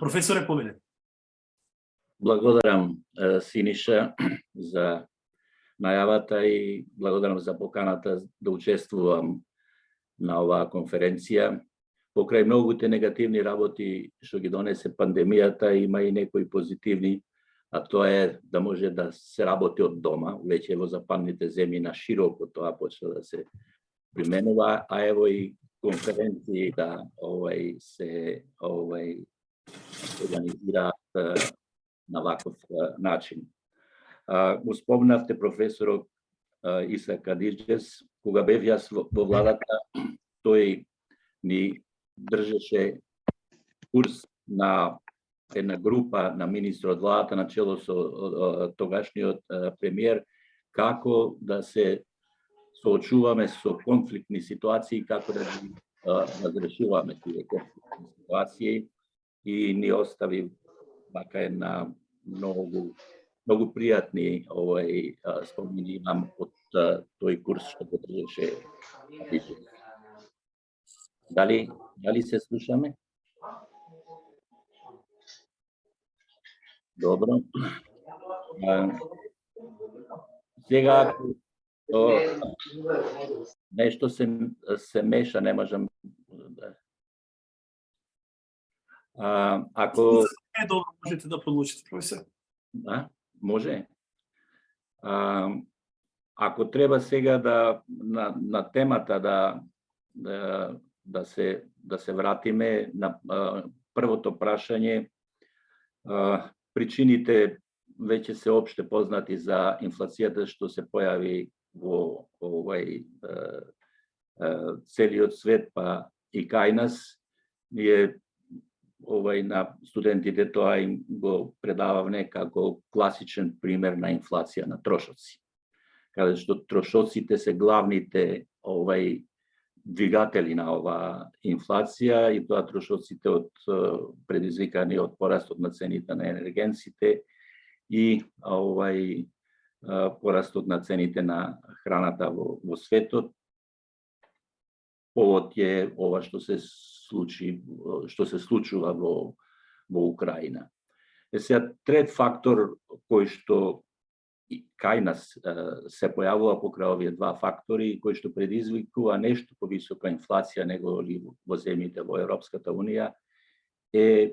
Професоре, повелете. Благодарам, Синиша, за најавата и благодарам за поканата да учествувам на оваа конференција. Покрај многуте негативни работи што ги донесе пандемијата, има и некои позитивни, а тоа е да може да се работи од дома. Веќе во западните земји на широко тоа почна да се применува, а ево и конференции да се организираат на ваков начин. Го спомнавте професорот Иса Кадиџес, кога бев јас во владата, тој ни држеше курс на една група на министри од владата на чело со тогашниот премиер, како да се соочуваме со конфликтни ситуации, како да ги разрешуваме тие конфликтни ситуации, и ни остави вака една многу пријатни спомени имам од тој курс што го држеше. Дали се слушаме? Добро. Сега нешто се меша, не можам да. Ако добро, можете да продолжите, професор. Да, може. Ако треба сега на темата да се вратиме на првото прашање, причините веќе се опште познати за инфлацијата што се појави во целиот свет, па и кај нас. Ние на студентите тоа им го предававме како класичен пример на инфлација на трошоци. Каде што трошоците се главните двигатели на оваа инфлација, и тоа трошоците предизвикани од порастот на цените на енергенците и порастот на цените на храната во светот. Повод е ова што се случува во Украина. Сега трет фактор кој што кај нас се појавува покрај овие два фактори, кој што предизвикува нешто повисока инфлација него ли во земјите во Европската унија, е,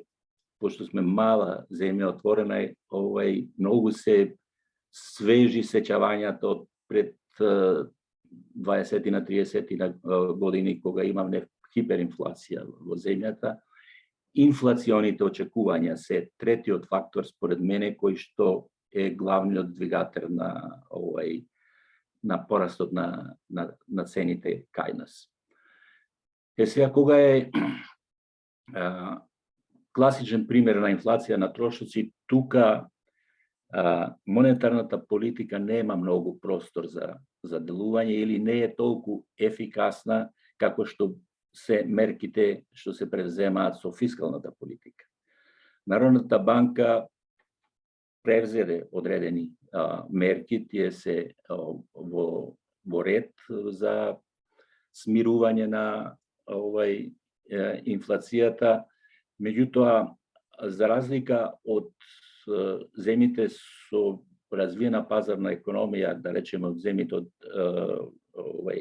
пошто сме мала земја отворена, многу се свежи сеќавањата од пред 20 на 30 години, кога имавме хиперинфлација во земјата. Инфлационите очекувања се третиот фактор според мене, кој што е главниот двигател на порастот на цените кај нас. Сега, кога е класичен пример на инфлација на трошоци, тука монетарната политика нема многу простор за делување или не е толку ефикасна како што се мерките што се превземаат со фискалната политика. Народната банка превзеде одредени мерки, тие се во ред за смирување на инфлацијата, меѓутоа, за разлика од земите со развиена пазарна економија, да речеме од земите од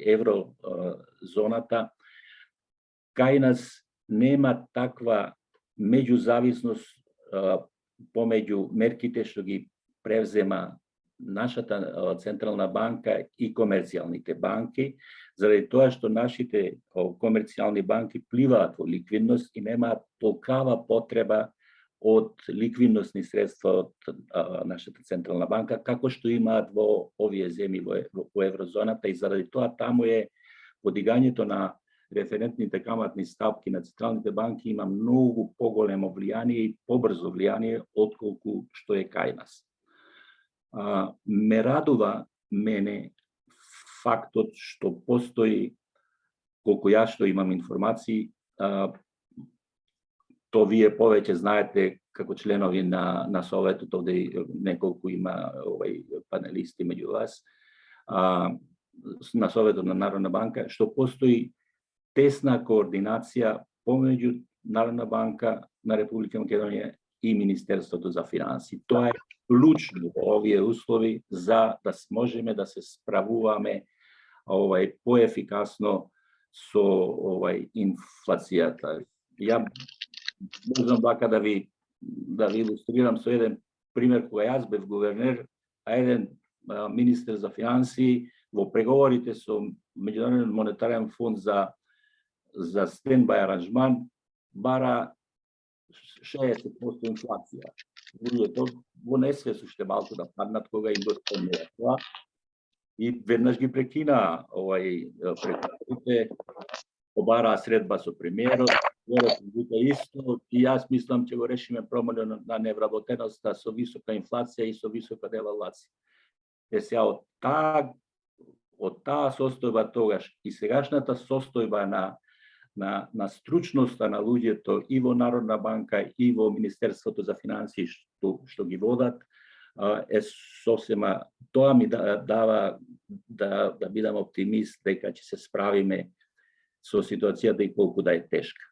еврозоната, кај нас нема таква меѓузависност помеѓу мерките што ги превзема нашата централна банка и комерцијалните банки, заради тоа што нашите комерцијални банки пливаат во ликвидност и немаат толкава потреба од ликвидносни средства од нашата централна банка, како што имаат во овие земји во еврозоната, и заради тоа таму е подигањето на референтните каматни ставки на централните банки има многу поголемо влијание и побрзо влијание отколку што е кај нас. Ме радува мене фактот што постои, колку јас што имам информации, то вие повеќе знаете како членови на Советот, овде неколку има панелисти меѓу вас, на Советот на Народна банка, што постои тесна координација помеѓу Народна банка на Република Македонија и Министерството за финансии. Тоа е клучно во овие услови за да можеме да се справуваме поефикасно со инфлацијата. Ја можам вака да ви илустрирам со еден пример кога јас бев гувернер, а еден министер за финансии во преговорите со Меѓународен монетарен фонд за стендбај аранжман бара 60% инфлација. Луѓето во несвест уште малку да паднат кога им го спомнува тоа и веднаш ги прекина преговорите, побараа средба со премиерот, вика исто и јас мислам ќе го решиме проблемот на невработеноста со висока инфлација и со висока девалвација. Сега од таа состојба тогаш и сегашната состојба на стручноста на луѓето и во Народна банка и во Министерството за финансии што ги водат е сосема, тоа ми дава да бидам оптимист дека ќе се справиме со ситуацијата и колку да е тешка.